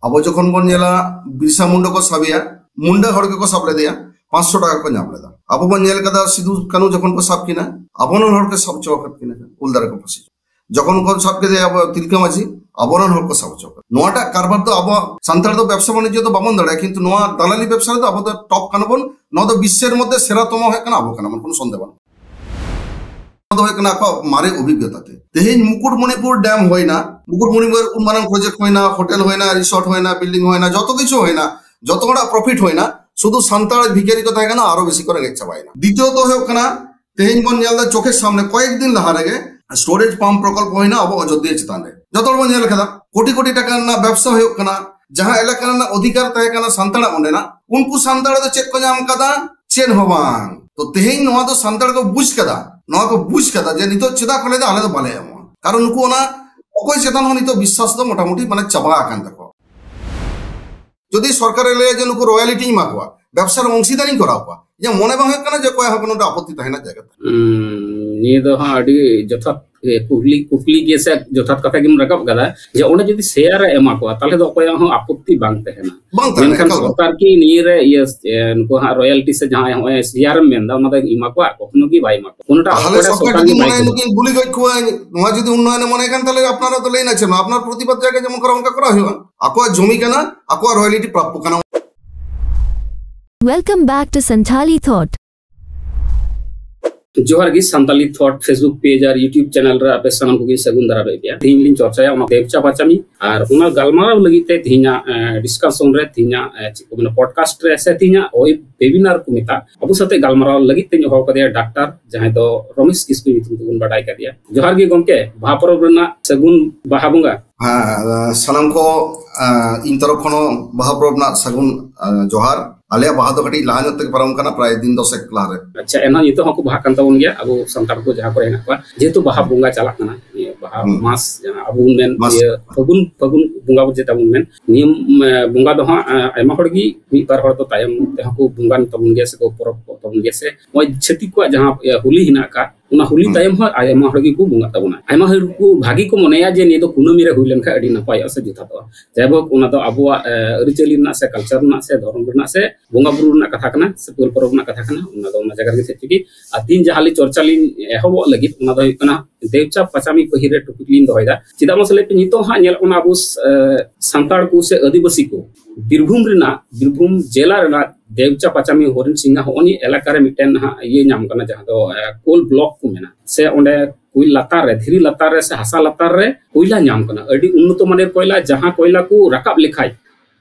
अब जखन बन नेला बिरसा मुंडा को साबिया मुंडा हर के को साब लेदिया 500 टाका को नाम लेदा अब बन नेल कदा सिदु कानू जखन को साब किना अबन हर के सब चौकत किना उलदार को फसी जखन को साब के अब तिलका माजी अबन हर को साब चौकत नोटा कारबार तो अब संतार तो व्यवसा वाणिज्य तो बाबन दड़ा किंतु नोआ दालाली व्यवसा तो अब तो टॉप कानबन नो तो विश्वेर मध्य सेरातम है कना अब कना मन कोनो संदेह बान तो है कना को मारे अभिज्ञता ते तेहेन मुकुटमणिपुर डैम होइना मुकुटमणिपुर उनमानन प्रोजेक्ट होइना होटेल होइना रिसोर्ट होइना बिल्डिंग होइना जतो किछु होइना जतो बड़ा प्रॉफिट होइना शुद्ध सान्ताल भिखारी को थाकेना आरो बेसी करे गेच चाबाइना द्वितीय तो है कना तेहेन बन नेल चोखे सामने कयेक दिन लहा रेगे स्टोरेज पंप प्रकल्प होइना अब अयोध्या चितान रे जतो बन नेल खदा कोटी कोटी टाका ना व्यवसाय होय कना जहां इलाका ना अधिकार तहे कना सान्ताल ओंडे ना उनको सान्ताल दो चेक को नाम कदा चेन होबान तो तेहेन नोआ तो सान्ताल को बुझ कदा नोआ को बुझ कदा जे नितो चिदा कोले दा आले तो बाले हम कारण नुको ना अकोय चेतन हो नितो विश्वास तो मोटामुटी माने चाबा आकान तको যদি সরকারে লে যে নুকু রয়্যালিটি মাকওয়া ব্যবসার অংশীদারি করাওয়া যে মনে বাহে কানা যে কয় হকনো আপত্তি তাই না জায়গা নিয়ে তো হ্যাঁ আডি যথাৎ কুকলি গেছে যথাৎ কথা কিম রাকাব গদা যে ওনা যদি শেয়ার এমাকওয়া তাহলে তো কয় হ্যাঁ আপত্তি বাং তাহেনা মেনখান সরকার কি নিয়ে রে নুকু হ্যাঁ রয়্যালিটি সে জাহাই হয় শেয়ার মেনদা ওনা দা ইমাকওয়া কখনো কি বাই মাকওয়া কোনটা তাহলে সরকার কি মনে নুকি গুলি গই কোয়া নোয়া যদি উন্নয়নে মনে কান তাহলে আপনারা তো লেই নাছেন আপনার প্রতিবাদ জায়গা যেমন করা অঙ্কা করা হইবা আকোয়া জমি কেনা আকোয়া রয়্যালিটি প্রাপ্য কেনা Welcome back to Santali Thought. जोहार गी संताली थॉट फेसबुक पेज और यूट्यूब चैनल रे आपे सामान को सगुन दरा बेबिया तीन लिन चर्चा ओना देवचा पाचामी और ओना गलमारा लगिते थिना डिस्कशन रे थिना चिको पॉडकास्ट रे से थिना ओय वेबिनार को मिता अबु साथे गलमारा लगिते हो कदिया डॉक्टर जहां तो रमेश किस्कु मिथुन को बडाई कदिया जोहार गी गमके भापरब रना सगुन बाहाबुंगा सलाम को इन तरफ खनो बाहापरब ना सगुन जोहार आले बाहा तो कटी लान तक परम कना प्राय दिन 10 एक लारे अच्छा एना नितो हको बाहा कान ताबुन गया अब संतार को जहां को हेना को जेतु बाहा बुंगा चला कना ये बाहा मास जना अब उनमेन ये फगुन बुंगा जेता उनमेन नियम बुंगा दो आयमा हड़गी मी बार हड़ तो तायम ते हको बुंगा ताबुन गया से को परब ताबुन गया से ओय छति को जहां होली हिना का उना होली तायम हो आयमा हड़गी को बुंगा ताबुना आयमा हड़ को भागी को मनेया जे ने तो कुनमी रे हुइलन खा अडी नपाय से जुथा तो जैबक उना तो अबुआ अरिचली ना से कल्चर ना से धर्म ना से बोंगा बुरु ना कथा कना से पुल परब ना कथा कना उना दो जगह के सेति तीन जहाली चर्चाली एहबो लगित उना दो कना देवचा पचामी पहिरे टुकुलिन दोयदा चिदा मसले पे नितो हा नेल उना अबु संताड़ को से आदिवासी को बीरभूम जिला रेना देवचा पचामी होरिन सिंगा होनी इलाका रे मिटेन हा ये नाम कना जहां दो कोल ब्लॉक को मेना से ओंडे कोई लतार रे धीरी लतार रे से हसा लतार रे कोयला नाम कना अडी उन्नत माने कोयला जहां कोयला को रकाब लिखाई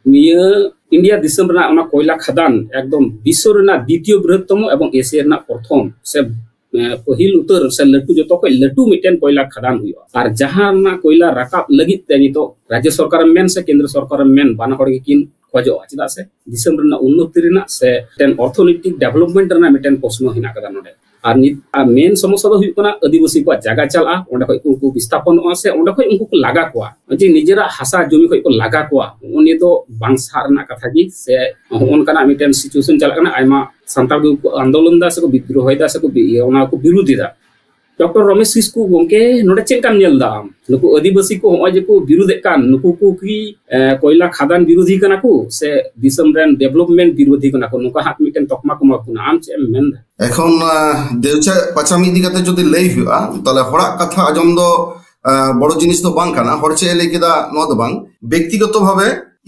निया इंडिया दिसम रना ओना कोयला खदान एकदम विश्व रना द्वितीय बृहत्तम एवं एशिया रना प्रथम से पहिल उतर से लटू जो तो कोई लटू मिटेन कोयला खदान हुआ और जहां ना कोयला रकाब लगित ते तो राज्य सरकार मेन से केंद्र सरकार मेन बाना हड़ किन खोजो चिदा से दिसम रना उन्नति रना से टेन ऑर्थोनैतिक डेवलपमेंट रना मिटेन प्रश्न हिना कदा नोडे और मेन समस्या हुई कना आदिवासी को जगह चला ओंडे खय उनको विस्थापन से ओंडे खय उनको लागा कोआ जे निजेरा हासा जमी खय को लागा कोआ उनी तो बांसार ना कथा गी से ओनकाना मिटेन सिचुएशन चला कना आयमा संताल को आंदोलन दा से को विद्रोह दा से को ओना को विरोधी दा डॉक्टर रमेश किस्कु गोंके नोडे चेक काम नेल दा नुको आदिवासी को होय जे को विरोध कान नुको को की कोयला खादान विरोधी कना को से दिसम रेन डेवलपमेंट विरोधी कना को नुका हाथ मिटेन तकमा को माकुना आम चे मेन এখন দেউচা পাচামি দিগাতে যদি লেই হুয়া তাহলে হড়া কথা আজম দো বড় জিনিস তো বাং কানা হড়ছে লেকিদা নদ বাং ব্যক্তিগতভাবে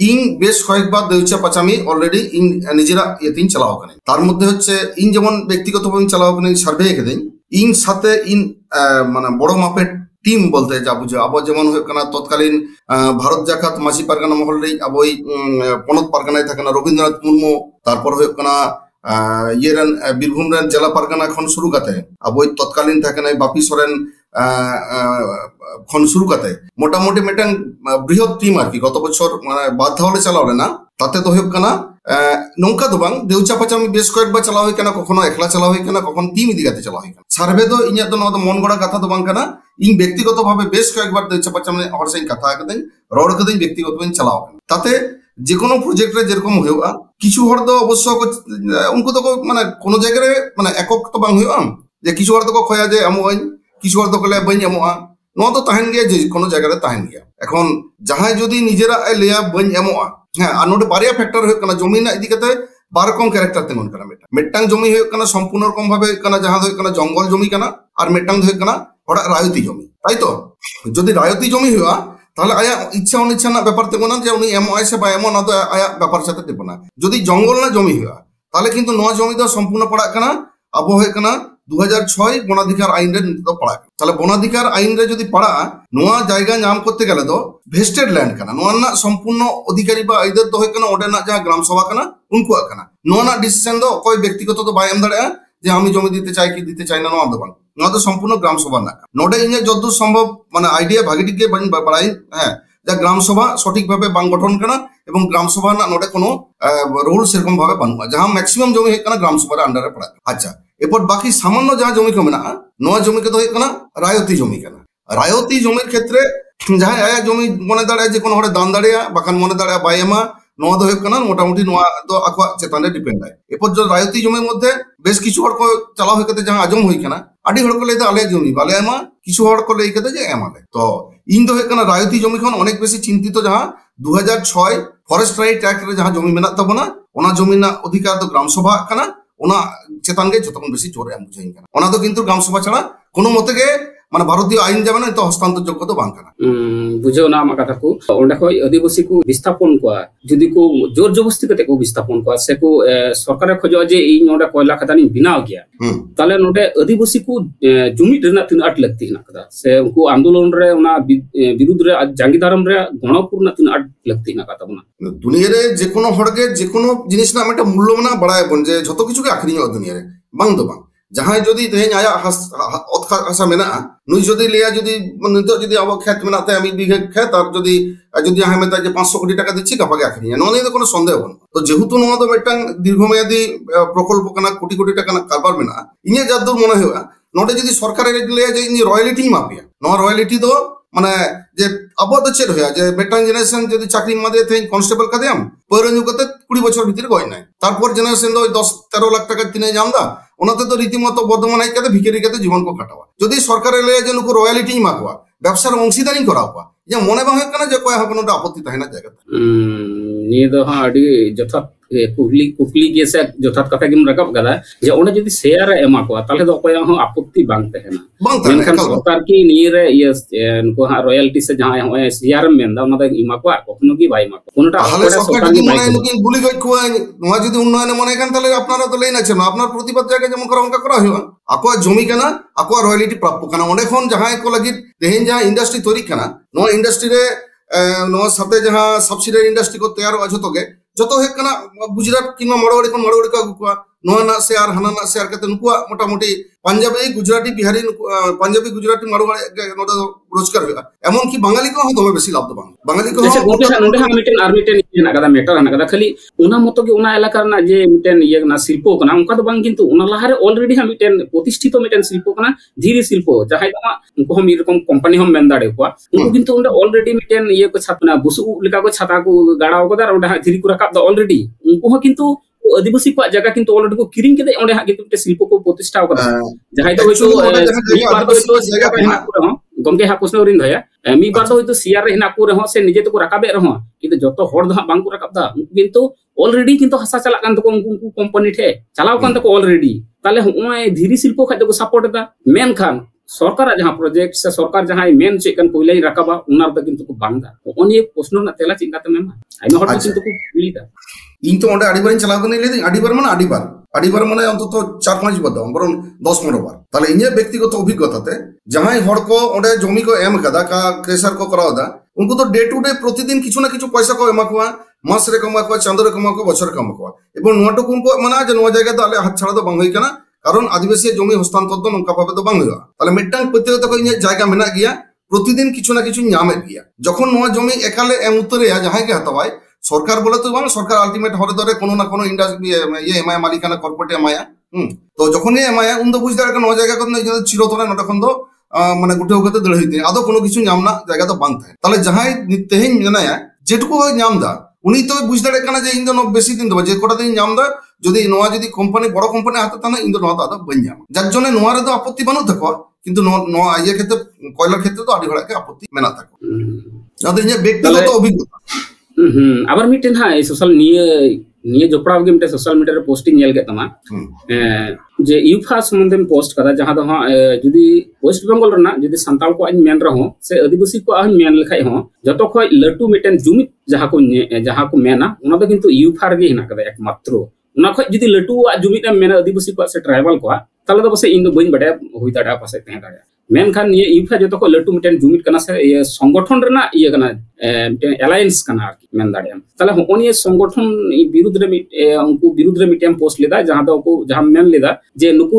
ইন বেশ কয়েকবার দেউচা পাচামি অলরেডি ইন নিজেরা ইতিন চালাও কানে তার মধ্যে হচ্ছে ইন যেমন ব্যক্তিগতভাবে চালাও কানে সার্ভে একেদিন ইন সাথে ইন মানে বড় মাপের টিম বলতে যা বুঝে আবার যেমন হয়ে কানা তৎকালীন ভারত জাকাত মাসি পারগানা মহল রে আবই পনত পারগানায় থাকে না রবীন্দ্রনাথ মুর্মু তারপর হয়ে কানা ये बीरभूम जिला परगना खन शुरू करते अब वही तत्कालीन थे बापी सोरेन खन शुरू करते मोटामुटी मिटन बृहत टीम आरकी गत बछर माने बाध्य चलाव लेना ताते तो हुयुग कना नौका दो बांग देउचा पचामी बेस कयेक बा चलाव हुय कना कखनो एकला चलाव हुय कना कखनो टीम इदि गाते चलाव हुय कना सार्वे दो इnya दो न मन गड़ा कथा दो बांग कना इन व्यक्तिगत भावे बेस कयेक बार देउचा पचामी हर सेन कथा कदेन रोड कदेन व्यक्तिगत बन चलाव कना ताते যে কোনো প্রজেক্ট রে যেরকম হইবা কিছু হর তো অবশ্য উনকো তো মানে কোন জায়গায় মানে একক তো বাং হইবা যে কিছু হর তো খয়া যে আমো কিছু হর তো কলে বই আমো ᱱᱚᱣᱟ ᱫᱚ ᱛᱟᱦᱮᱱ ᱜᱮᱭᱟ ᱡᱮ ᱠᱳᱱᱳ ᱡᱟᱭᱜᱟ ᱨᱮ ᱛᱟᱦᱮᱱ ᱜᱮᱭᱟ ᱮᱠᱷᱚᱱ ᱡᱟᱦᱟᱸᱭ ᱡᱩᱫᱤ ᱱᱤᱡᱮᱨᱟᱜ ᱮ ᱞᱟᱹᱭᱟ ᱵᱟᱹᱧ ᱮᱢᱚᱜᱼᱟ ᱦᱮᱸ ᱟᱨ ᱱᱚᱰᱮ ᱵᱟᱨᱭᱟ ᱯᱷᱮᱠᱴᱟᱨ ᱦᱩᱭᱩᱜ ᱠᱟᱱᱟ ᱡᱚᱢᱤ ᱨᱮᱱᱟᱜ ᱤᱫᱤ ᱠᱟᱛᱮ ᱵᱟᱨ ᱨᱚᱠᱚᱢ ᱠᱮᱨᱮᱠᱴᱟᱨ ᱛᱤᱸᱜᱩᱱ ᱠᱟᱱᱟ ᱢᱤᱫᱴᱟᱝ ᱡᱚᱢᱤ ᱦᱩᱭᱩᱜ ᱠᱟᱱᱟ ᱥᱚᱢᱯূর্ণ রকম ভাবে ᱦᱩᱭᱩᱜ ᱠᱟᱱᱟ ᱡᱟᱦᱟᱸ ᱫᱚ ᱦᱩᱭᱩᱜ ᱠᱟᱱᱟ জঙ্গল জমি ᱠᱟᱱᱟ আর মিটটাং ᱫᱚ ᱦᱩᱭᱩᱜ ᱠᱟᱱᱟ হড়াᱜ রায়তি জমি তাই তো যদি রায়তি জমি হুয়া তাহলে আয়া ইচ্ছা অনিচ্ছা রᱮᱱᱟᱜ ব্যাপার তিঁগুনা যে উনি এমআই সে বা এমন না তো আয়া ব্যাপার সাথে তিঁগুনা যদি জঙ্গল না জমি হুয়া তাহলে কিন্তু নোয়া জমি তো সম্পূর্ণ পড়াগ কানা আবো হয়ে কানা 2006 বনাধিকার আইন রে নিতে পড়াগ তাহলে বনাধিকার আইন রে যদি পড়া নোয়া জায়গা নাম করতে গেলে তো ভেস্টেড ল্যান্ড কানা নোয়া না সম্পূর্ণ অধিকারী বা আইদার তো হয়ে কানা ওডে না যা গ্রাম সভা কানা উনকু কানা নোয়া না ডিসিশন দো কই ব্যক্তিগত তো বাই এম দাঁড়া যে আমি জমি দিতে চাই কি দিতে চাই না নোয়া দো বাং নোয়া তো সম্পূর্ণ গ্রাম সভা না নোডে ইনে যতদূর সম্ভব মানে আইডিয়া ভাগিটি কে বাড়াই হ্যাঁ যা গ্রাম সভা সঠিকভাবে বাং গঠন কানা এবং গ্রাম সভা না নোডে কোনো রুল সেরকম ভাবে বানুয়া যাহা ম্যাক্সিমাম জমি হয়ে কানা গ্রাম সভার আন্ডারে পড়া আচ্ছা এরপর বাকি সামান্য যা জমি কমে না নোয়া জমি কে তো হয়ে কানা রায়তি জমি কানা রায়তি জমির ক্ষেত্রে যাহা আয়া জমি মনে দাঁড়ায় যে কোনো হড়ে দান দাঁড়িয়া বাখান মনে দাঁড়ায় বাইএমা নোয়া দো হয়ে কানা মোটামুটি নোয়া তো আকোয়া চেতানে ডিপেন্ড হয় এরপর যে রায়তি জমির মধ্যে বেশ কিছু হড় কো চালাও হয়ে কাতে যাহা আজম হই কানা আডি হড় কো লইতে আলে জমি বালে এমা কিছু হড় কো লই কাতে যে এমালে তো ইন দো হয়ে কানা রায়তি জমি খন অনেক বেশি চিন্তিত যাহা 2006 ফরেস্ট রাইট অ্যাক্ট রে যাহা জমি মেনা তাবনা ওনা জমি না অধিকার তো গ্রাম সভা কানা ওনা চেতান গে যতক্ষণ বেশি জোরে এম বুঝাই কানা ওনা তো কিন্তু গ্রাম সভা ছাড়া কোনো মতে গে মানে ভারতীয় আইন যাবে না তো হস্তান্তর যোগ্য তো বাং কানা বুঝেও না আমার কথা কো ওন্ডা কই আদিবাসী কো বিস্থাপন কোয়া যদি কো জোর জবরদস্তি কতে কো বিস্থাপন কোয়া সে কো সরকারে খোঁজো যে এই নোডা কয়লা খাদানি বিনাও গিয়া তাহলে নোডে আদিবাসী কো জমি রেনা তিন আট লাগতি না কথা সে উনকো আন্দোলন রে ওনা বিরুদ্ধ রে জাঙ্গিদারম রে গণপুর না তিন আট লাগতি না কথা বনা দুনিয়ারে যে কোনো হড়গে যে কোনো জিনিস না একটা মূল্য না বাড়ায় বন যে যত কিছুকে আখরিং দুনিয়ারে বাং তো বাং যাহাই যদি তেহেন আয়া অত হাসা মেনা নুই যদি লিয়া যদি নিতো যদি আবো খেত মেনাতে আমি বিঘে খেত আর যদি যদি আহে মেতা যে 500 কোটি টাকা দিচ্ছি কাপাকে আখরিং নোয়া নিয়ে কোনো সন্দেহ হন তো যেহেতু নোয়া তো একটা দীর্ঘমেয়াদী প্রকল্প কানা কোটি কোটি টাকা না কারবার মেনা ইনে যাদুর মনে হয় নোটে যদি সরকারের লিয়া যে ইনি রয়্যালিটি মাপিয়া নোয়া রয়্যালিটি তো মানে যে আবো তো চেড হয়া যে বেটাং জেনারেশন যদি চাকরি মাদে তেহেন কনস্টেবল কাদেম পয়রঞ্জু কতে 20 বছর ভিতরে গয় নাই তারপর জেনারেশন তো 10-13 লাখ টাকা কিনে জামদা ওনাতে তো রীতিমতো বর্ধমান হাইকাতে ভিখারি কাতে জীবন কো কাটাওয়া যদি সরকারের লিয়া যে নুকু রয়্যালিটি মাকওয়া ব্যবসার অংশীদারি করাওয়া যে মনে বাং কানা যে কয় কোনোটা আপত্তি তাহেনা জায়গা নিয়ে তো হ্যাঁ আডি যথার্থ কুকলি কে সে যথার্থ কথা কিম রাকাব গাদা যে ওনা যদি শেয়ার এমা কো তাহলে তো কয় হ্যাঁ আপত্তি বাং তাহেনা মেনখান সরকার কি নিয়ে রে নুকু হ্যাঁ রয়্যালিটি সে যাহা হয় শেয়ার মেন দা ওনা ইমা কো কখনো কি বাই মা কোনটা সরকার কি মনে হয় গুলি গই কোয়া নোয়া যদি উন্নয়নে মনে কান তাহলে আপনারা তো লেই নাছেন আপনার প্রতিবাদ জায়গা যেমন করা অঙ্কা করা হইবা আকোয়া জমি কানা আকোয়া রয়্যালিটি প্রাপ্য কানা অনেকক্ষণ যাহাই কো লাগি তেহেন যাহা ইন্ডাস্ট্রি তৈরি কানা নোয়া ইন্ডাস্ট্রি রে নোয়া সাথে যাহা সাবসিডারি ইন্ডাস্ট্রি কো তৈয়ার আছে তোকে যত হয়ে কানা গুজরাট কিংবা মারোয়াড়ি কোন মারোয়াড়ি কা গুকুয়া নোয়া না শেয়ার হানা না শেয়ার কাতে নুকুয়া মোটামুটি পাঞ্জাবি গুজরাটি বিহারি পাঞ্জাবি গুজরাটি মারোয়াড়ি নোটা রোজগার হয় এমন কি বাঙালি কো দমে বেশি লাভ বাং বাঙালি কো নোডে হা মিটেন আর মিটেন না কাদা মেটার না কাদা খালি ওনা মতো কি ওনা এলাকার না যে মিটেন ইয়ে না শিল্প কানা উনকা তো বাং কিন্তু ওনা লাহারে অলরেডি হা মিটেন প্রতিষ্ঠিত মিটেন শিল্প কানা ধীরে শিল্প যাহাই না উনকো হম এরকম কোম্পানি হম মেন দাড়ে কোয়া উনকো কিন্তু ওনা অলরেডি মিটেন ইয়ে কো ছাতনা বুসু লিকা কো ছাতা কো গাড়াও কো দার ওনা ধীরে কো রাকাব দা অলরেডি উনকো কিন্তু আদিবাসী কো জায়গা কিন্তু অলরেডি কো কিরিং কেদে ওনে হা কিন্তু শিল্প কো প্রতিষ্ঠা করা যাহাই তো হইতো মিবার তো জায়গা হেনা করে হ গমকে হা প্রশ্ন রিন ধয়া মিবার তো হইতো সিআর হেনা করে হ সে নিজে তো কো রাকাবে রহ কিন্তু যত হড় দা বাং কো রাকাব দা কিন্তু অলরেডি কিন্তু হাসা চালা কান তো উনকু কোম্পানি ঠে চালাও কান তো অলরেডি তাহলে ওই ধীরে শিল্প খাদ্য কো সাপোর্ট দা মেন খান সরকার যাহা প্রজেক্ট সে সরকার যাহা মেন চেকন কইলাই রাকাবা উনার তো কিন্তু কো বাংদা ওনি প্রশ্ন না তেলা চিন্তাতে মেমা আইনো হড় কিন্তু কো বিলিদা ইন তো ওটা আড়িবার চালাও করে নিলে আড়িবার মানে অন্তত 4-5 বার বরং 10-15 বার তাহলে ইনে ব্যক্তিগত অভিজ্ঞতাতে যাহাই হড় কো ওটা জমি কো এম কাদা কা ক্রেসার কো করাও দা উनको তো ডে টু ডে প্রতিদিন কিছু না কিছু পয়সা কো এমা কোয়া মাস রে কমা কোয়া চাঁদ রে কমা কোয়া বছর কমা কোয়া এবং নোটো কোন কো মানে যে নো জায়গা তো আলে হাত ছাড়া তো বাং হই কানা কারণ আদিবাসী জমি হস্তান্তর তো নঙ্কা ভাবে তো বাং হইবা তাহলে মিটটাং প্রত্যেকটা কো ইনে জায়গা মেনা গিয়া প্রতিদিন কিছু না কিছু নামে গিয়া যখন নোয়া জমি একালে এম উত্তরে যাহাই কে হাতাওয়ায় সরকার বলে তো বাং সরকার আলটিমেট হরে ধরে কোনো না কোনো ইন্ডাস্ট্রি ইয়ে এমআই মালিকানা কর্পোরেট এমআইয়া তো যখন এমআইয়া উন তো বুঝতে পারে নোয়া জায়গা কোনো চিরতরে নটখন তো মানে গুটে উগতে দড় হইতে আদো কোনো কিছু নাম না জায়গা তো বাং থাকে তাহলে যাহাই তেহেন জানায়া যেটুকু নাম দা উনি তো বুঝতে পারে কানা যে ইন তো বেশি দিন দেবো যে কটা দিন নাম দা যদি নোয়া যদি কোম্পানি বড় কোম্পানি হাতে থাকে ইন তো নোয়া তো আদা বন যাম যার জন্য নোয়ারে তো আপত্তি বানু থাকো কিন্তু ইয়ে ক্ষেত্রে কয়লার ক্ষেত্রে তো আᱹᱰᱤ হᱲᱟᱜ ᱜᱮ আপত্তি ᱢᱮᱱᱟᱜ ᱛᱟᱠᱚ ᱟᱫᱚ ᱤᱧᱟᱹᱜ ব্যক্তিগত অভিজ্ঞতা আবার মিটেন হ্যাঁ এই সোশ্যাল নিয়ে জপড়াও গে মিটে সোশ্যাল মিডিয়ারে পোস্টিং নেল গে তামা যে ইউফা সম্বন্ধে পোস্ট কাদা জাহা দ যদি ওয়েস্ট বেঙ্গল রনা যদি সান্তাল কো আইন মেন রহো সে আদিবাসী কো আইন মেন লেখাই হো যত খয় লটু মিটেন জুমিত যাহা কো মেনা ওনা দ কিন্তু ইউফার গে হিনা কাদা একমাত্র ওনা খয় যদি লটু জুমিত মেনা আদিবাসী কো সে ট্রাইবাল কো তাহলে তো বসে ইন দ বইন বড়া হই দাড়া পাশে তেহ দাড়া মেনখান নিয়ে ইউফা যত খয় লটু মিটেন জুমিত কানা সে সংগঠন রেনা ইয়ে কানা অ্যালায়েন্স কানা আর কি মেন দাড়াম তাহলে ওনিয়ে সংগঠন বিরুদ্ধ রে উনকু বিরুদ্ধ রে মিটিয়াম পোস্ট লেদা যাহা দ को जहां मेन लेदा जे नुकु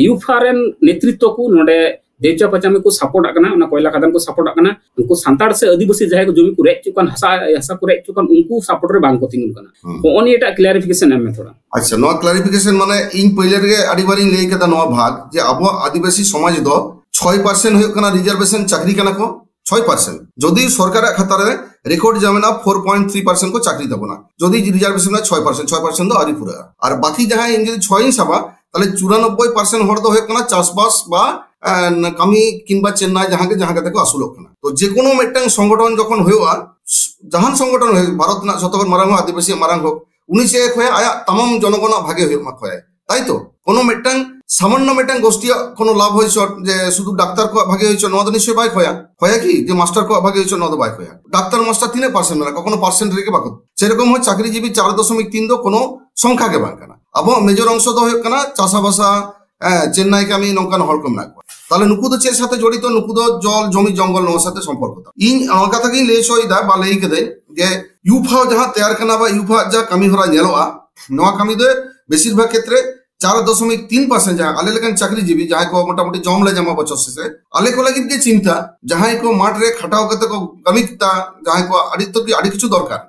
यूफारेन नेतृत्व को नोडे देवचा पचामी को सपोर्ट आकना ना कोयला खदान को सपोर्ट आकना उनको संताड़ से आदिवासी जाय को जमी को रेच चुकान हसा को रेच चुकान उनको सपोर्ट रे बांग को तिंगुन कना ओनी एटा क्लैरिफिकेशन एम में थोड़ा अच्छा नो क्लैरिफिकेशन माने इन पहिले रे आडी बारी लेई केदा नो भाग जे अब आदिवासी समाज दो 6% होय कना रिजर्वेशन चाकरी कना को 6% যদি সরকার খাতারে রেকর্ড যাবে না 4.3% को চাকরি দেব না যদি রিজার্ভেশন 6% তো আরি পুরা আর বাকি যাহা ইন যদি 6 হিসাবা তাহলে 94% হড় তো হয় কোনা চাষবাস বা কামি কিংবা চেন্নাই যাহাকে দেখো আসুল না তো যে কোনো মেটাং সংগঠন যখন হইয়া জাহান সংগঠন হয় ভারত না যতক্ষণ মারাং হোক আদিবাসী মারাং হোক উনি সে এক হয়ে আয়া তামাম জনগণ ভাগে হয়ে তাই তো কোনো মেটাং সামান্য মেটাং গোষ্ঠী কোনো লাভ হয়েছ যে শুধু ডাক্তার কো ভাগে হয়েছ নদ নিশ্চয় বাইক হয়া কি যে মাস্টার কো ভাগে হয়েছ নদ বাইক হয়া ডাক্তার মাস্টার 3% না কখনো পার্সেন্ট রেখে বাক সেরকম হয় চাকরিজীবী 4.3 দো কোনো সংখ্যাকে বাং কানা আবো মেজর অংশ তো হয় কানা চাষাবাসা চেন্নাই কামি নঙ্কান হরকম না তাহলে নুকু তো চের সাথে জড়িত নুকু তো জল জমি জঙ্গল নোর সাথে সম্পর্ক ইন আমার কথা কি লে সইদা বা লেই কেদে যে ইউফা যাহা তৈয়ার কানা বা ইউফা যা কামি হরা নেলোয়া নোয়া কামি দে বেশিরভাগ ক্ষেত্রে 4.3% जहाँ आले लेकिन चाकरीजीवी जहाँ को मोटामोटी जॉम ले जमा बचो से आले को लगी के चिंता जहाँ को माठ रे खटाव करते को कमिकता जहाँ को आड़ी तो आड़ी किछु दरकार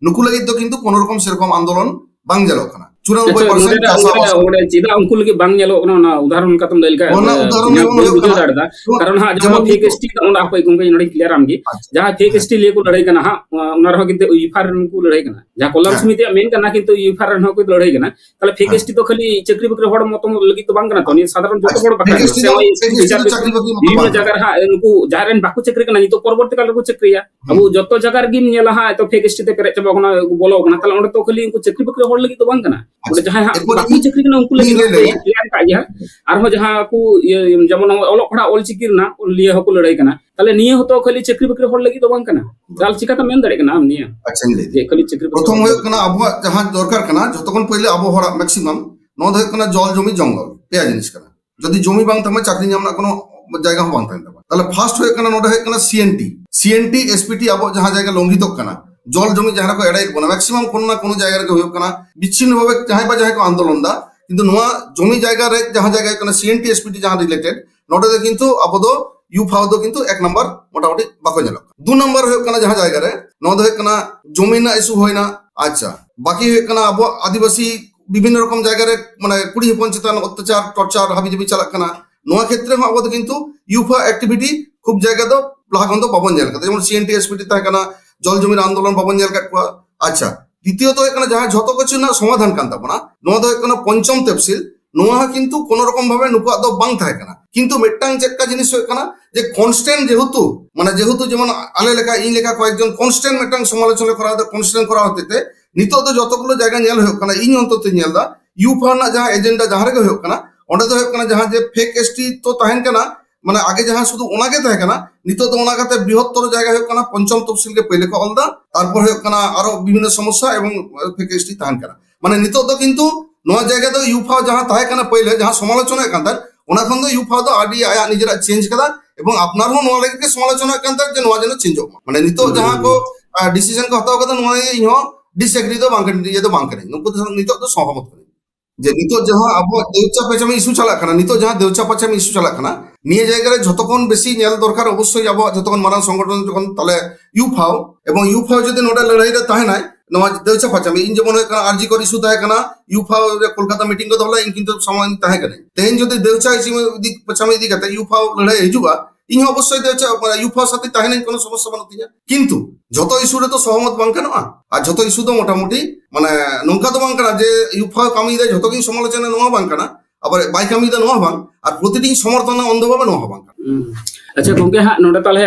नुकु लगी तो किंतु कोनो रकम सेरकम आंदोलन बांग जालो खाना 94% चिदा उनको लगे बांग जालो ना उदाहरण का तुम ललका वीडियो दाड़दा कारण हा जमा फेक एसटी ओना आपै गुंगे नडी क्लियर आमगी जहाँ फेक एसटी ले को लड़ाई कना हा उनार हो किंतु ईफार को लड़ाई कना जहाँ कोलम समिति मेन कना किंतु ईफार हो को लड़ाई कना ताले फेक एसटी तो खाली चक्री बकरी हड़ मतम लगी तो बांग कना तो नि साधारण जतो बड़ बाका বিভিন্ন জায়গার হা নুকু জাহারেন বাকু চক্রি কনা তো পরবর্তী কাল को চক্রিয়া अब जतो जगार गिम नेला हा तो फेक एसटी ते पेरे चबा कना बोलो कना ताले ओंडे तो खाली उनको चक्री बकरी हड़ लगी तो बांग कना ओंडे जहां बाकी चक्री कना उनको लगी क्लियर का या आरो जहां को जेमन ओलो पढ़ा ओल चिकिर ना लिए हको लड़ाई कना ताले निये होतो खाली चक्री बकरी हड़ लगी तो बांग कना दाल चिका तो मेन दड़े कना हम निये अच्छा जे खाली चक्री प्रथम होय कना अब जहां दरकार कना जतकोन पहिले अब हड़ा मैक्सिमाम नोद होय कना जल जमी जंगल पेया जिनिस कना যদি জমি বাং থামে চাকরি নাম না কোনো জায়গা বাং থাকে তাহলে ফার্স্ট হয়ে কানা নোটা হয়ে কানা সিএনটি এসপিটি আবো যাহা জায়গা লঙ্ঘিত কানা জল জমি যাহা কো এড়াই বনা ম্যাক্সিমাম কোন না কোন জায়গা রে হইব কানা বিচ্ছিন্ন ভাবে যাহা বা যাহা কো আন্দোলন দা কিন্তু নোয়া জমি জায়গা রে যাহা জায়গা কানা সিএনটি এসপিটি যাহা রিলেটেড নোটা কিন্তু আবদো ইউফাও দো কিন্তু এক নাম্বার মোটামুটি বাকো জালো দুই নাম্বার হইব কানা যাহা জায়গা রে নদ হয়ে কানা জমি না ইস্যু হয় না আচ্ছা বাকি হয়ে কানা আবো আদিবাসী বিভিন্ন রকম জায়গায় মানে কুড়ি পঞ্চায়েত অত্যাচার টর্চার হাবিজাবি চালাক কানা নোয়া ক্ষেত্রে আবদ কিন্তু ইউফা অ্যাক্টিভিটি খুব জায়গা তো প্লাগন্ত পাবন জেল কথা যেমন সিএনটি এসপিটি তাই কানা জল জমির আন্দোলন পাবন জেল কাটবা আচ্ছা দ্বিতীয়ত এখানে যাহা যত কিছু না সমাধান কান তাবনা নোয়া তো এখানে পঞ্চম তফসিল নোয়া কিন্তু কোন রকম ভাবে নুকুয়া তো বাং থাকে কানা কিন্তু মেটাং চেক্কা জিনিস হয় কানা যে কনস্ট্যান্ট যেহেতু যেমন আলে লেখা ই লেখা কয়েকজন কনস্ট্যান্ট মেটাং সমালোচনা করা কনস্ট্যান্ট করা হতে নিত তো যতগুলো জায়গা নেল হোক কানা ইন অন্তত নেল দা ইউফা না যাহা এজেন্ডা যাহা রে হোক কানা ওটা তো হোক কানা যাহা যে ফেক এসটি তো তাহেন কানা মানে আগে যাহা শুধু ওনাকে থাকে কানা নিত তো ওনাকাতে বৃহত্তর জায়গা হোক কানা পঞ্চম তফসিল কে পहिले কল দা তারপর হোক কানা আরো বিভিন্ন সমস্যা এবং ফেক এসটি তাহেন কানা মানে নিত তো কিন্তু নোয়া জায়গা তো ইউফা যাহা তাহে কানা পहिले যাহা সমালোচনা কান্তার ওনা খন্দ ইউফা তো আডি আয়া নিজেরা চেঞ্জ করা এবং আপনার হো নোয়া লাগি সমালোচনা কান্তার যে নোয়া যেন চেঞ্জ হোক মানে নিত যাহা কো ডিসিশন को हताव कदा নোয়া ইহো डिसएग्री तो बांग ये तो बांग करे नुको नितो तो सहमत करे जे नितो जहां अब देवचा पचामी इशू चला खाना नितो जहां देवचा पचामी इशू चला खाना নিয়ে জায়গায় যতক্ষণ বেশি নেল দরকার অবশ্যই যাব যতক্ষণ মারান সংগঠন যখন তাহলে ইউফাও এবং ইউফাও যদি নোডাল লড়াইটা তাহে নাই নওয়া দেউচা পাচামি ইন যেমন আরজি করি সু তাহে কানা ইউফাও কলকাতা মিটিং কো দলা ইন কিন্তু সময় তাহে কানে তেন যদি দেউচা ইসি দিক পাচামি দিক কাতে ইউফাও লড়াই হিজুবা ইন অবশ্যই দেউচা ইউফাও সাথে তাহে নাই কোনো সমস্যা বানতিয়া কিন্তু যত ইস্যুরে তো সহমত বাং কেন আর যত ইস্যু তো মোটামুটি মানে নৌকা তো বাং কানা যে ইউফাও কামি দেয় যতদিন সমালোচনা নোয়া বাং কানা আবার বাই কামি দা নোয়া বাং और प्रतिदिन समर्थन अंधभावे नवा बांग अच्छा गंके हाँ नोडे ताले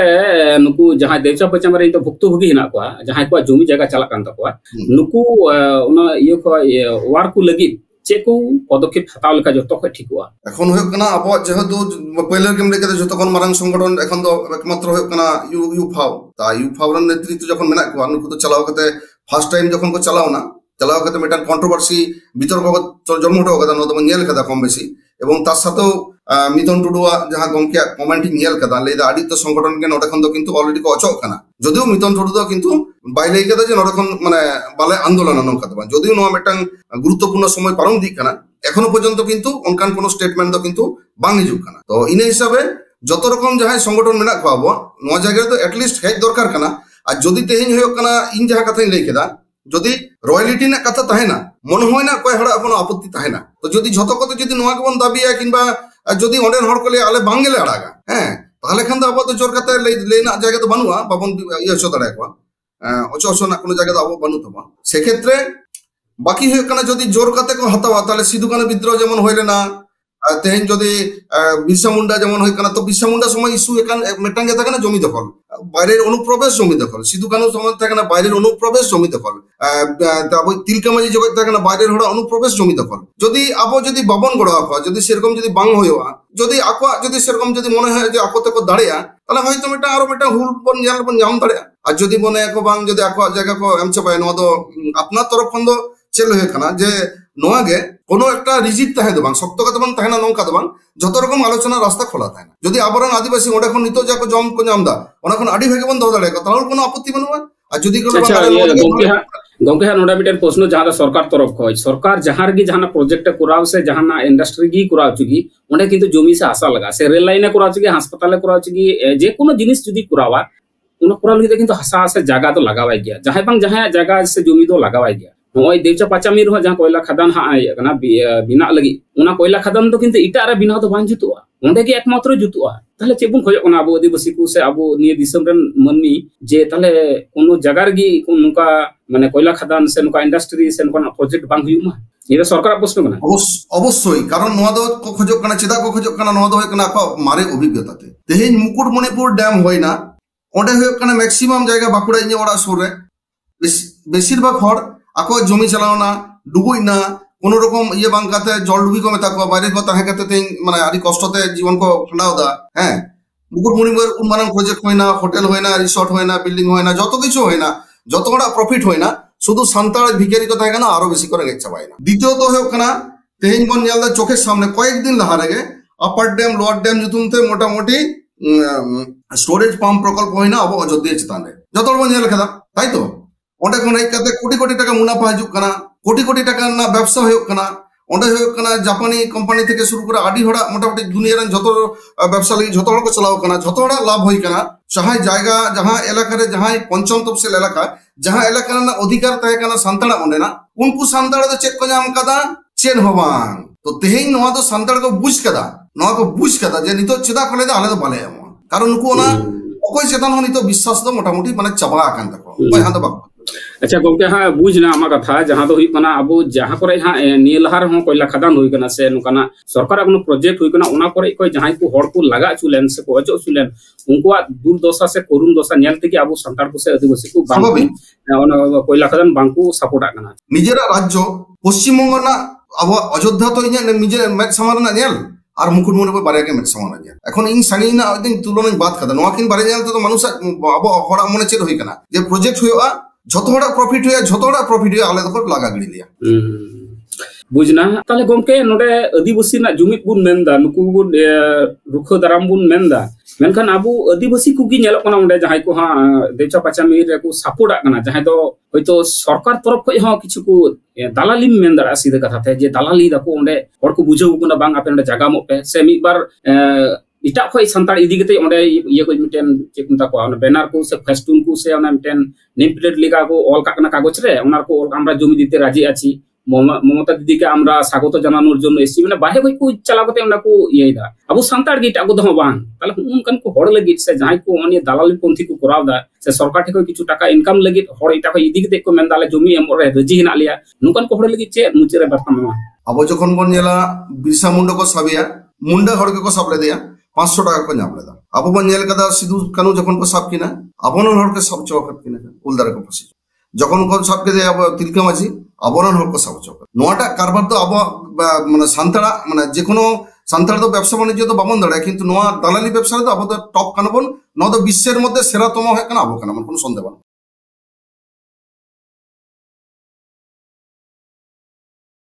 नुकु जहाँ देवचा पचाम रे तो भुक्तभोगी हिना को जहाँ को जमी जगह चला कान तको नुकु उना इयो को वार को लगी चेको पदक्षेप हताव लेका जतो को ठीक हुआ এখন হয়ে কনা আবো যেহেতু পয়লার কেম লেকে যতক্ষণ মারাং সংগঠন এখন তো একমাত্র হয়ে কনা ইউফাও তা ইউফাওর নেতৃত্ব যখন মেনা কো নুকু তো চালাও কতে ফার্স্ট টাইম যখন কো চালাও না চালাও কতে মেটার কন্ট্রোভার্সি বিতর্ক জন্ম হটো কদা নতো নিয়েল কদা কম বেশি এবং তার সাথেও মিথন টুডুয়া যাহা গমকে কমেন্ট নিয়েল কদা লেদা আদিত্য সংগঠন কে নটখন তো কিন্তু অলরেডি কো অচক কানা যদিও মিথন টুডু কিন্তু বাইলে কদা যে নটখন মানে বালে আন্দোলন নন কদা যদিও নো মেটাং গুরুত্বপূর্ণ সময় পারং দিক কানা এখনো পর্যন্ত কিন্তু অনকান কোনো স্টেটমেন্ট তো কিন্তু বাং হিজুক কানা তো ইনে হিসাবে যত রকম যাহাই সংগঠন মেনা খাওয়াবো নোয়া জায়গায় তো এটলিস্ট হেজ দরকার কানা আর যদি তেহিন হয়ে কানা ইন যাহা কথাই লেখেদা যদি রয়্যালিটি না কথা তাহে না মনে হয় না কয় হড়া কোনো আপত্তি তাহে না তো যদি যত কত যদি নোয়া কেমন দাবিয়া কিংবা যদি অনেক হড় কলে আলে বাঙ্গেলে আড়াগা হ্যাঁ তাহলে খান তো আপাতত জোর কাতে লেনা জায়গা তো বানুয়া বাবন ইয়ে হচ্ছে দাঁড়ায় অচ না কোনো জায়গা তো আবো বানু তোমা সেক্ষেত্রে বাকি হয়ে কানা যদি জোর কাতে কো হাতাওয়া তাহলে সিধু কানু বিদ্রোহ যেমন হইলে না তেহেন যদি বিরসা মুন্ডা যেমন হয়ে কানা তো বিরসা মুন্ডা সময় ইস্যু এখান মেটাঙ্গে থাকে না জমি দখল বাইরের অনুপ্রবেশ জমি দখল সিধু কানু সময় থাকে না বাইরের অনুপ্রবেশ জমি দখল তারপর তিলকামাজি জগৎ থাকে না বাইরের হড়া অনুপ্রবেশ জমি দখল যদি আবো যদি বাবন গড়া হয় যদি সেরকম যদি বাং হইয়া যদি আকোয়া যদি সেরকম যদি মনে হয় যে আকো তেকো দাঁড়িয়া তাহলে হয়তো মেটা আরো মেটা হুল বন জাল বন জাম দাঁড়িয়া আর যদি মনে একো বাং যদি আকোয়া জায়গা কো এমছে পায় নোয়া তো আপনার তরফ খন তো চেল হয়ে কানা যে নোয়াগে কোনো একটা রিজিট তাহে দেবাং শক্ত কথা বাং তাহে না নৌকা দেবাং যত রকম আলোচনা রাস্তা খোলা থাকে না যদি আবরণ আদিবাসী ওটা এখন নিত যাকো জম কো জামদা ওনা এখন আডি ভাগে বন্ধ দাঁড়ায় তাহলে কোনো আপত্তি বানুয়া আর যদি गंके हाँ नोडा मिटन प्रश्न जहाँ सरकार तरफ खो सरकार जहाँ गी जहाँ प्रोजेक्ट कराव से जहाँ इंडस्ट्री गी कराव चुकी उन्हें किंतु जमी से आशा लगा से रेल लाइन कराव चुकी हासपाताल कराव चुकी जे कोनो जिनिस जुदी करावा उन्हें कराव लगी किंतु हासा से जगह तो लगावाई गया जहाँ बांग जहाँ जगह से जमी तो लगावाई गया नॉय देवचा पाचामीर हो जहाँ कोयला खदान हाँ कना बिना लगी उना कोयला खदान तो किंतु इटा रे बिना तो बांग जुतुआ उन्हें के एकमात्र जुतुआ ताहले चेबुन खोज ओना अबो आदिवासी को से अबो निये दिसम रन मननी जे ताहले कोनो जगार गी नुका माने कोयला खदान से नुका इंडस्ट्री से नुका प्रोजेक्ट बांग हुयुमा ये सरकार प्रश्न कना অবশ্যই কারণ নোয়া দো খোজক কানা চেদা কো খোজক কানা নোয়া দো হয় কানা মারে অভিজ্ঞতাতে তেহেন মুকুটমণিপুর ড্যাম হয় না ওটা হয় কানা ম্যাক্সিমাম জায়গা বাঁকুড়া ইয়ে ওড়া সরে বেশিরভাগ হড় আকো জমি চালাও না ডুবুই না কোনো রকম ইয়ে বাংকাতে জল ডুবি কমে থাকো বাইরের কথা হ্যাঁ কাতে মানে আদি কষ্টতে জীবন কো খান্ডাও দা হ্যাঁ মুকুটমণিপুর উন্মানন প্রজেক্ট হয় না হোটেল হয় না রিসর্ট হয় না বিল্ডিং হয় না যত কিছু হয় না যত বড় প্রফিট হয় না শুধু সান্তাল ভিখারি কথা হয় না আরো বেশি করে গেছে পায় না দ্বিতীয়ত হয় না তেহিন বন নিয়ালদা চোখের সামনে কয়েকদিন লাহা রেগে আপার ড্যাম লোয়ার ড্যাম জুতুমতে মোটামুটি স্টোরেজ পাম্প প্রকল্প হয় না আবো অযোধ্যা চিতানে যত বড় নিয়াল খেদা তাই তো ওটা কোন এইকাতে কোটি কোটি টাকা মুনাফা হিজুক কানা কোটি কোটি টাকা না ব্যবসা হয়ে কানা ওটা হয়ে কানা জাপানি কোম্পানি থেকে শুরু করে আডি হড়া মোটামুটি দুনিয়ার যত ব্যবসা লাগি যত হড় কো চালাও কানা যত হড়া লাভ হই কানা যাহাই জায়গা যাহা এলাকারে যাহাই পঞ্চম তফসিল এলাকা যাহা এলাকার না অধিকার তাহে কানা সান্তাড়া ওনে না উনকু সান্তাড়া তো চেক কো জাম কাদা চেন হবাং তো তেহেই নোয়া তো সান্তাড় কো বুঝ কাদা নোয়া কো বুঝ কাদা যে নিতো চেদা কলে দা আলে তো বালে আমা কারণ উনকু না অকয় চেতন হনি তো বিশ্বাস তো মোটামুটি মানে চাবা আকান তাকো কই হাতে বাক अच्छा गंके हाँ बुझना आमा कथा जहाँ तो हुई अब जहाँ करे हाँ निये लहार हो कोयला खदान हुई कना से नुकाना सरकार कोनो प्रोजेक्ट हुई कना उना करे कोई जहाँ को हड़ को लगा चुलेन से को अजो चुलेन उनका दुर्दशा से करुण दशा नेल तेगे अब संतार को से आदिवासी को बांकु कोयला खदान बांकु सपोर्ट आकना निजेरा राज्य पश्चिम बंग ना अब अयोध्या तो इने निजे मेट समारना नेल আর মুকুটমণিপুর বারে মেট সমান যায় এখন ইন সানি না ওই দিন তুলনায় বাদ খাদা নোয়া কিন বারে নেল তো মানুষ আবো হড়া মনে চেত হই কানা যে প্রজেক্ট হইয়া যত বড় প্রফিট হয়ে আলাদা করে লাগা গড়ি লিয়া বুঝনা তাহলে গমকে নডে আদিবাসী না জুমিত বুন মেনদা নুকু বুন রুখো দারাম বুন মেনদা মেনখান আবু আদিবাসী কুকি নেলক কানা ওন্ডে জাহাই को हा देवचा पाचामीर को सपोर्ट आकना जहां तो হয়তো সরকার তরফ কই হ কিছু को দালালি মেন দাঁড়া সিধা কথা তে যে দালালি দাকো ওন্ডে হড় को বুঝাও গুনা বাং আপেন জায়গা মপে সে মিবার इटा खोई संताड़ इदी गते ओंडे ये कोई मिटेन चेक मता को बैनर को से फेस्टून को से ओना मिटेन नेम प्लेट लेगा को ऑल काकना कागज रे ओनार को আমরা জমি দিতে রাজি আছি মমতা দিদিকে আমরা স্বাগত জানানোর জন্য এসি মানে বাইরে কই কো চালাগতে আমরা কো ইয়েদা আবু संताड़ গিট আগো দহ বাং তাহলে উনকান को হড় লাগি সে যাই को অনি দালালি পন্থী को করাও দা সে সরকার থেকে কিছু টাকা ইনকাম লাগি হড় এটা কই ইদি গতে को মেনদালে জমি এমরে রেজি হিনা লিয়া নুকান को হড় লাগি চে মুচেরে বার্তামা আবো যখন বন নেলা বিরসা মুন্ডা को সাবিয়া मुंडा हड़ के सब लेदेया 500 टाका को नाम लेदा अब बन नेल कदा सिदू कानू जखन को सब किना अबोनन हड़ के सब चौकत किना उलदारे को फसी जखन को सब के अब तिलका माझी अबोनन हड़ को सब चौकत नोटा कारबार तो अब माने सान्ताड़ा माने जे कोनो सान्ताड़ तो व्यवसा बाणिज्य तो बाबन दाड़ा किंतु नोआ दालाली व्यवसा तो अब तो टॉप कानबन नोआ तो विश्वेर मध्य सेरातम है कना अब काना मन कोनो सन्देह बान